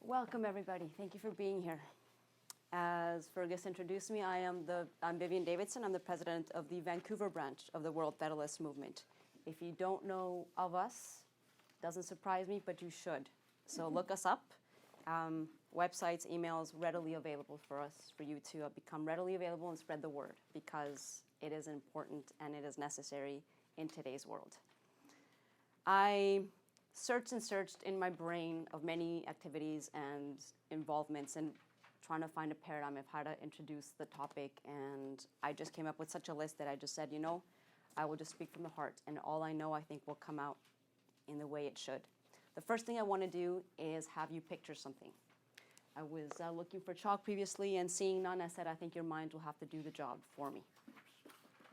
Welcome, everybody. Thank you for being here. As Fergus introduced me, I'm Vivian Davidson. I'm the president of the Vancouver branch of the World Federalist Movement. If you don't know of us, doesn't surprise me, but you should. So look us up. Websites, emails, readily available for you to become readily available and spread the word, because it is important and it is necessary in today's world. I searched in my brain of many activities and involvements and trying to find a paradigm of how to introduce the topic. And I just came up with such a list that I just said, I will just speak from the heart. And all I know, I think, will come out in the way it should. The first thing I want to do is have you picture something. I was looking for chalk previously and seeing none. I said, I think your mind will have to do the job for me.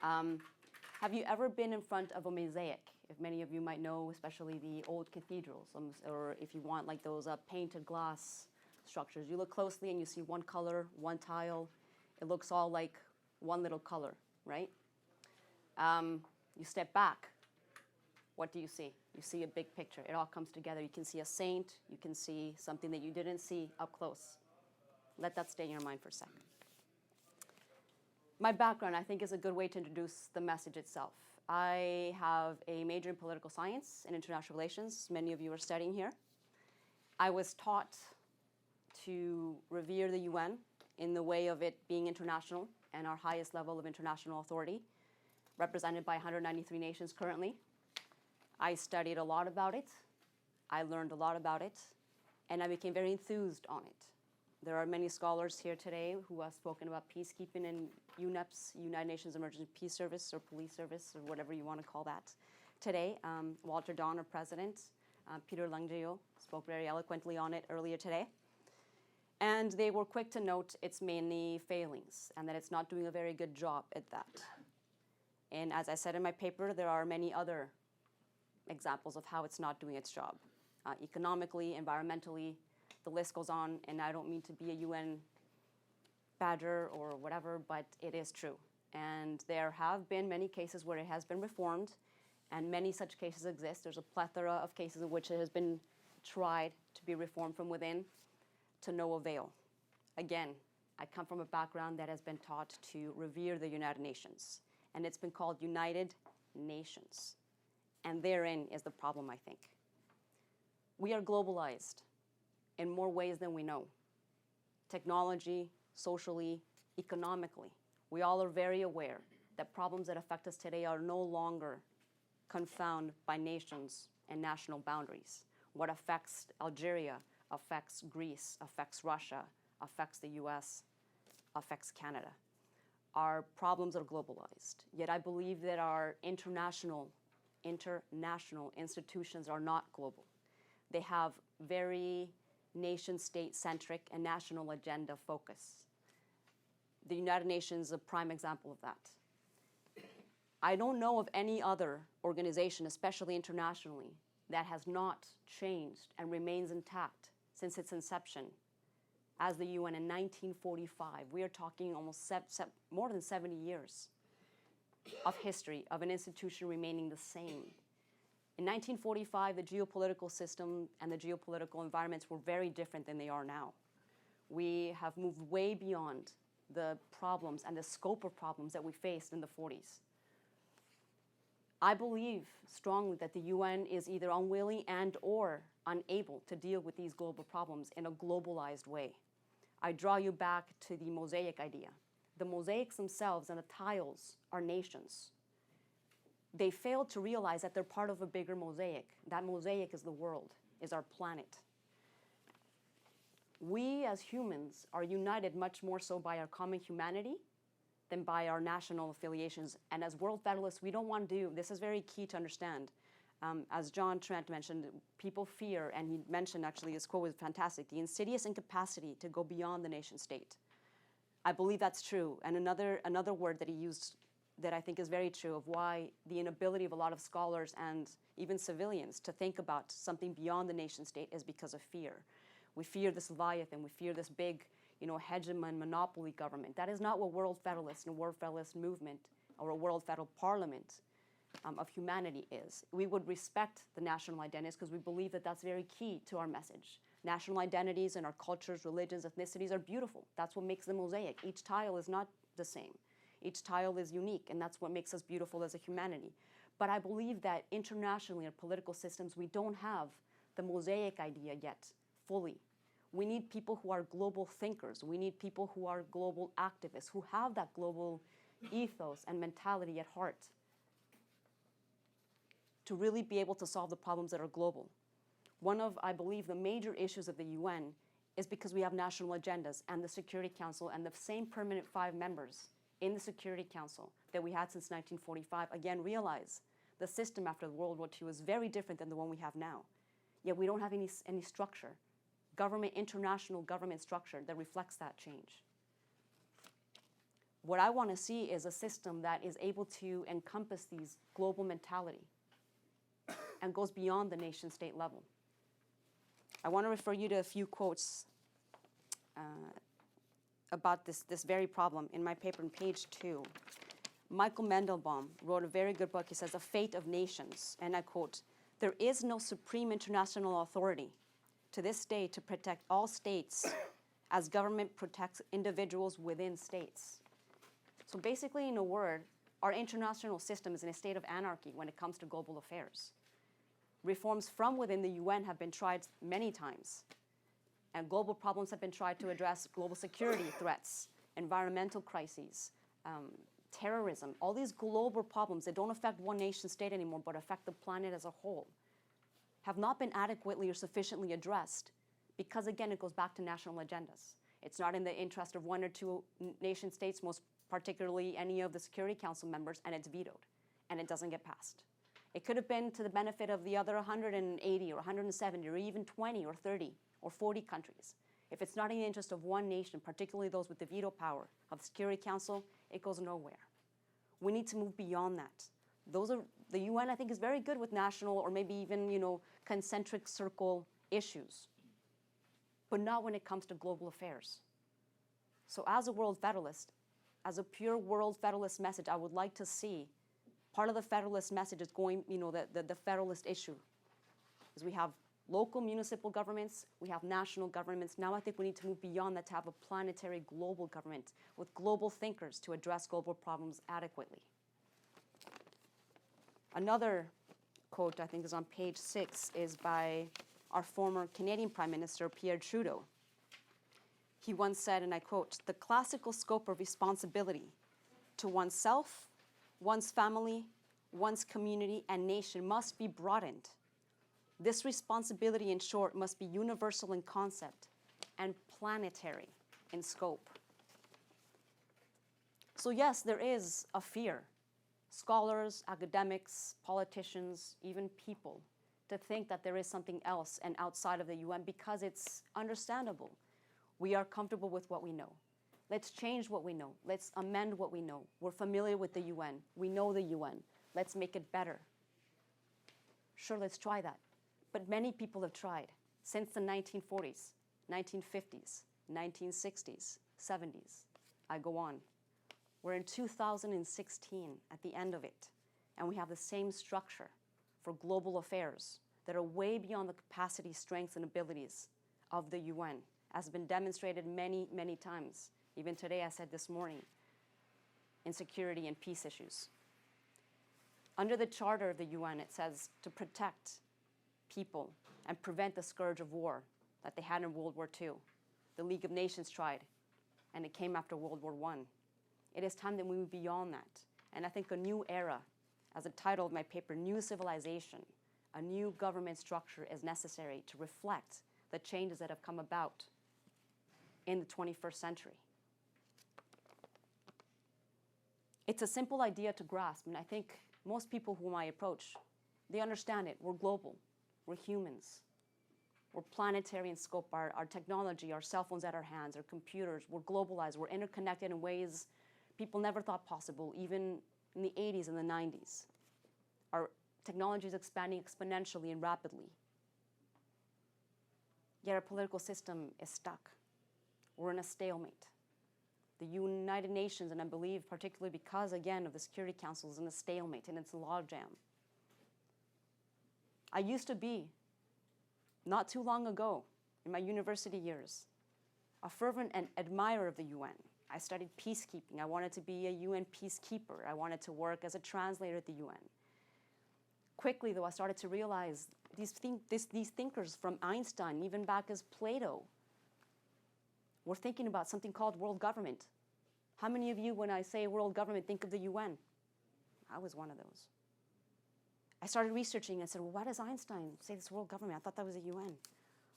Have you ever been in front of a mosaic? If many of you might know, especially the old cathedrals, or if you want like those painted glass structures. You look closely and you see one color, one tile. It looks all like one little color, right? You step back. What do you see? You see a big picture. It all comes together. You can see a saint. You can see something that you didn't see up close. Let that stay in your mind for a second. My background, I think, is a good way to introduce the message itself. I have a major in political science and international relations. Many of you are studying here. I was taught to revere the UN in the way of it being international and our highest level of international authority, represented by 193 nations currently. I studied a lot about it. I learned a lot about it, and I became very enthused on it. There are many scholars here today who have spoken about peacekeeping and UNEP's, United Nations Emergency Peace Service, or police service, or whatever you want to call that. Today, Walter Don, our president, Peter Langeo, spoke very eloquently on it earlier today. And they were quick to note its many failings and that it's not doing a very good job at that. And as I said in my paper, there are many other examples of how it's not doing its job. Economically, environmentally, the list goes on, and I don't mean to be a UN badger or whatever, but it is true. And there have been many cases where it has been reformed, and many such cases exist. There's a plethora of cases in which it has been tried to be reformed from within to no avail. Again, I come from a background that has been taught to revere the United Nations, and it's been called United Nations. And therein is the problem, I think. We are globalized in more ways than we know. Technology, socially, economically. We all are very aware that problems that affect us today are no longer confounded by nations and national boundaries. What affects Algeria affects Greece, affects Russia, affects the US, affects Canada. Our problems are globalized. Yet I believe that our international institutions are not global. They have very nation-state-centric and national agenda focus. The United Nations is a prime example of that. I don't know of any other organization, especially internationally, that has not changed and remains intact since its inception as the UN in 1945. We are talking almost more than 70 years of history of an institution remaining the same. In 1945, the geopolitical system and the geopolitical environments were very different than they are now. We have moved way beyond the problems and the scope of problems that we faced in the 40s. I believe strongly that the UN is either unwilling and or unable to deal with these global problems in a globalized way. I draw you back to the mosaic idea. The mosaics themselves and the tiles are nations. They failed to realize that they're part of a bigger mosaic. That mosaic is the world, is our planet. We as humans are united much more so by our common humanity than by our national affiliations. And as World Federalists, we don't want to do, this is very key to understand. As John Trent mentioned, people fear, and he mentioned actually, his quote was fantastic, the insidious incapacity to go beyond the nation state. I believe that's true. And another word that he used that I think is very true of why the inability of a lot of scholars and even civilians to think about something beyond the nation state is because of fear. We fear this Leviathan, we fear this big, hegemon monopoly government. That is not what World Federalists and World Federalist movement or a World Federal Parliament of humanity is. We would respect the national identities because we believe that that's very key to our message. National identities and our cultures, religions, ethnicities are beautiful. That's what makes the mosaic. Each tile is not the same. Each tile is unique, and that's what makes us beautiful as a humanity. But I believe that internationally in political systems, we don't have the mosaic idea yet fully. We need people who are global thinkers. We need people who are global activists, who have that global ethos and mentality at heart to really be able to solve the problems that are global. One of, I believe, the major issues of the UN is because we have national agendas, and the Security Council and the same permanent 5 members in the Security Council that we had since 1945, again, realize the system after World War II is very different than the one we have now. Yet we don't have any structure, international government structure that reflects that change. What I want to see is a system that is able to encompass these global mentality and goes beyond the nation state level. I want to refer you to a few quotes about this very problem in my paper on page 2. Michael Mendelbaum wrote a very good book. He says, "A Fate of Nations," and I quote, "There is no supreme international authority to this day to protect all states as government protects individuals within states." So basically, in a word, our international system is in a state of anarchy when it comes to global affairs. Reforms from within the UN have been tried many times, and global problems have been tried to address global security threats, environmental crises, terrorism, all these global problems that don't affect one nation state anymore but affect the planet as a whole, have not been adequately or sufficiently addressed because, again, it goes back to national agendas. It's not in the interest of 1 or 2 nation states, most particularly any of the Security Council members, and it's vetoed, and it doesn't get passed. It could have been to the benefit of the other 180 or 170 or even 20 or 30 or 40 countries. If it's not in the interest of one nation, particularly those with the veto power of the Security Council, it goes nowhere. We need to move beyond that. The UN, I think, is very good with national or maybe even, concentric circle issues, but not when it comes to global affairs. So as a world federalist, as a pure world federalist message, I would like to see part of the federalist message is going, the federalist issue is we have local municipal governments, we have national governments. Now I think we need to move beyond that to have a planetary global government with global thinkers to address global problems adequately. Another quote I think is on page 6 is by our former Canadian Prime Minister, Pierre Trudeau. He once said, and I quote, "The classical scope of responsibility to oneself, one's family, one's community, and nation must be broadened. This responsibility, in short, must be universal in concept and planetary in scope." So yes, there is a fear, scholars, academics, politicians, even people, to think that there is something else and outside of the UN because it's understandable. We are comfortable with what we know. Let's change what we know. Let's amend what we know. We're familiar with the UN. We know the UN. Let's make it better. Sure, let's try that. But many people have tried since the 1940s, 1950s, 1960s, 70s. I go on. We're in 2016 at the end of it, and we have the same structure for global affairs that are way beyond the capacity, strengths, and abilities of the UN, as has been demonstrated many, many times. Even today, I said this morning, in security and peace issues. Under the Charter of the UN, it says to protect people and prevent the scourge of war that they had in World War II. The League of Nations tried, and it came after World War I. It is time that we move beyond that. And I think a new era, as the title of my paper, New Civilization, a new government structure is necessary to reflect the changes that have come about in the 21st century. It's a simple idea to grasp, and I think most people whom I approach, they understand it. We're global. We're humans. We're planetary in scope. Our technology, our cell phones at our hands, our computers, we're globalized. We're interconnected in ways people never thought possible, even in the 80s and the 90s. Our technology is expanding exponentially and rapidly. Yet our political system is stuck. We're in a stalemate. The United Nations, and I believe particularly because, again, of the Security Council, is in a stalemate and it's a logjam. I used to be, not too long ago, in my university years, a fervent and admirer of the UN. I studied peacekeeping. I wanted to be a UN peacekeeper. I wanted to work as a translator at the UN. Quickly, though, I started to realize these thinkers from Einstein, even back as Plato, were thinking about something called world government. How many of you, when I say world government, think of the UN? I was one of those. I started researching and said, well, why does Einstein say this world government? I thought that was the UN.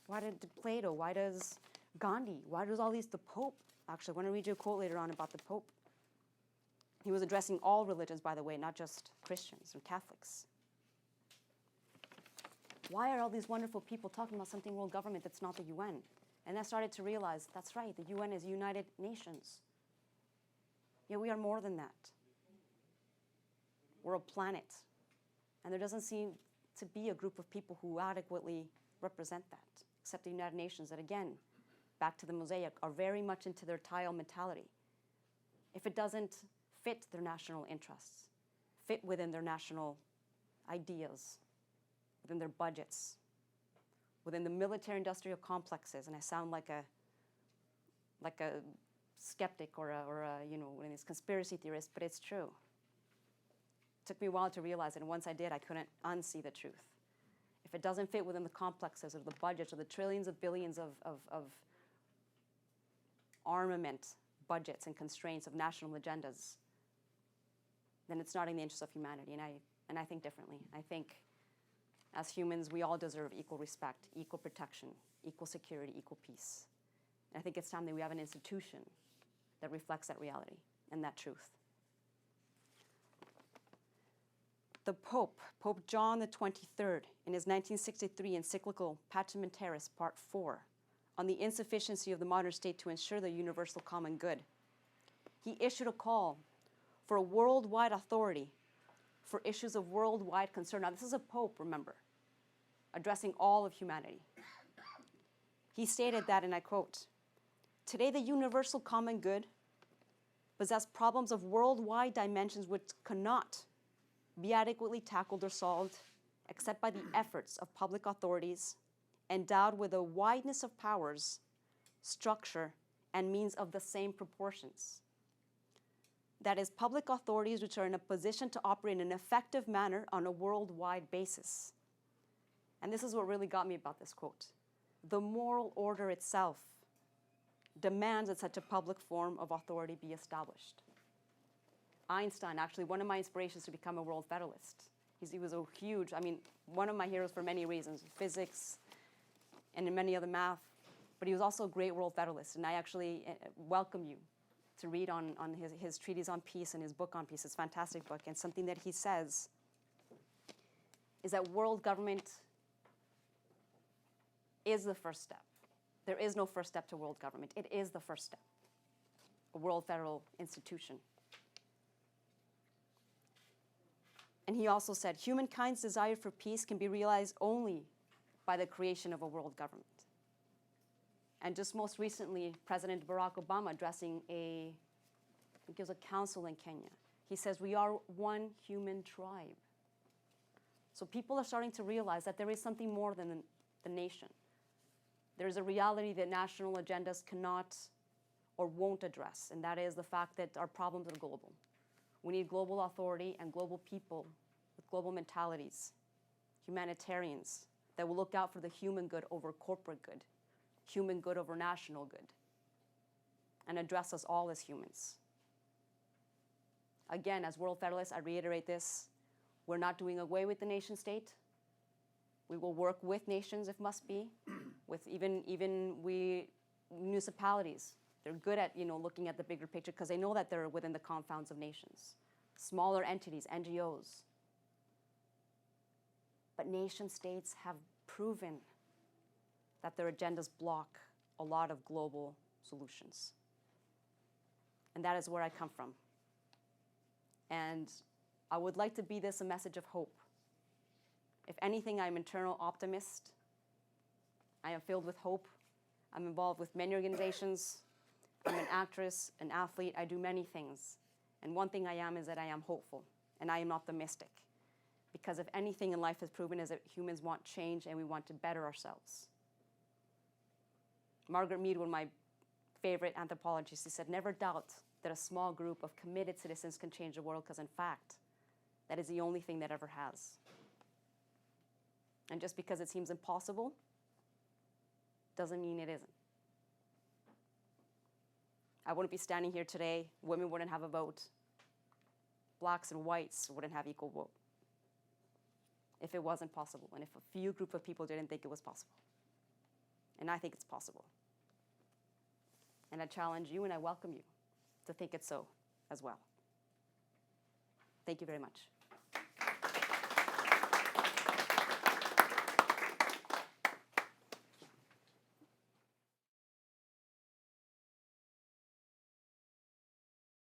Why did Plato? Why does Gandhi? Why does all these, the Pope? Actually, I want to read you a quote later on about the Pope. He was addressing all religions, by the way, not just Christians or Catholics. Why are all these wonderful people talking about something world government that's not the UN? And I started to realize, that's right, the UN is United Nations. Yeah, we are more than that. We're a planet. And there doesn't seem to be a group of people who adequately represent that, except the United Nations that, again, back to the mosaic, are very much into their tile mentality. If it doesn't fit their national interests, fit within their national ideas, within their budgets, within the military-industrial complexes, and I sound like a skeptic or a one of these conspiracy theorists, but it's true. It took me a while to realize it, and once I did, I couldn't unsee the truth. If it doesn't fit within the complexes or the budgets or the trillions of billions of armament budgets and constraints of national agendas, then it's not in the interest of humanity, and I think differently. I think as humans, we all deserve equal respect, equal protection, equal security, equal peace. And I think it's time that we have an institution that reflects that reality and that truth. The Pope, Pope John the 23rd, in his 1963 encyclical Pacem in Terris, Part 4, on the insufficiency of the modern state to ensure the universal common good, he issued a call for a worldwide authority for issues of worldwide concern. Now, this is a Pope, remember, addressing all of humanity. He stated that, and I quote, "Today the universal common good possess problems of worldwide dimensions which cannot be adequately tackled or solved except by the efforts of public authorities endowed with a wideness of powers, structure, and means of the same proportions. That is, public authorities which are in a position to operate in an effective manner on a worldwide basis." And this is what really got me about this quote. The moral order itself demands that such a public form of authority be established. Einstein, actually, one of my inspirations to become a world federalist. He was a huge, one of my heroes for many reasons, physics and in many other math, but he was also a great world federalist. And I actually welcome you to read on his treatise on peace and his book on peace. It's a fantastic book. And something that he says is that world government is the first step. There is no first step to world government. It is the first step, a world federal institution. And he also said, humankind's desire for peace can be realized only by the creation of a world government. And just most recently, President Barack Obama addressing I think it was a council in Kenya. He says, we are one human tribe. So people are starting to realize that there is something more than the nation. There is a reality that national agendas cannot or won't address, and that is the fact that our problems are global. We need global authority and global people with global mentalities, humanitarians that will look out for the human good over corporate good, human good over national good, and address us all as humans. Again, as World Federalists, I reiterate this, we're not doing away with the nation state. We will work with nations if must be, with even municipalities. They're good at looking at the bigger picture because they know that they're within the confines of nations. Smaller entities, NGOs. But nation states have proven that their agendas block a lot of global solutions. And that is where I come from. And I would like to be this a message of hope. If anything, I'm an eternal optimist. I am filled with hope. I'm involved with many organizations. I'm an actress, an athlete. I do many things. And one thing I am is that I am hopeful, and I am optimistic. Because if anything in life has proven is that humans want change and we want to better ourselves. Margaret Mead, one of my favorite anthropologists, he said, never doubt that a small group of committed citizens can change the world, because in fact, that is the only thing that ever has. And just because it seems impossible doesn't mean it isn't. I wouldn't be standing here today, women wouldn't have a vote, blacks and whites wouldn't have equal vote, if it wasn't possible, and if a few group of people didn't think it was possible. And I think it's possible. And I challenge you and I welcome you to think it's so as well. Thank you very much.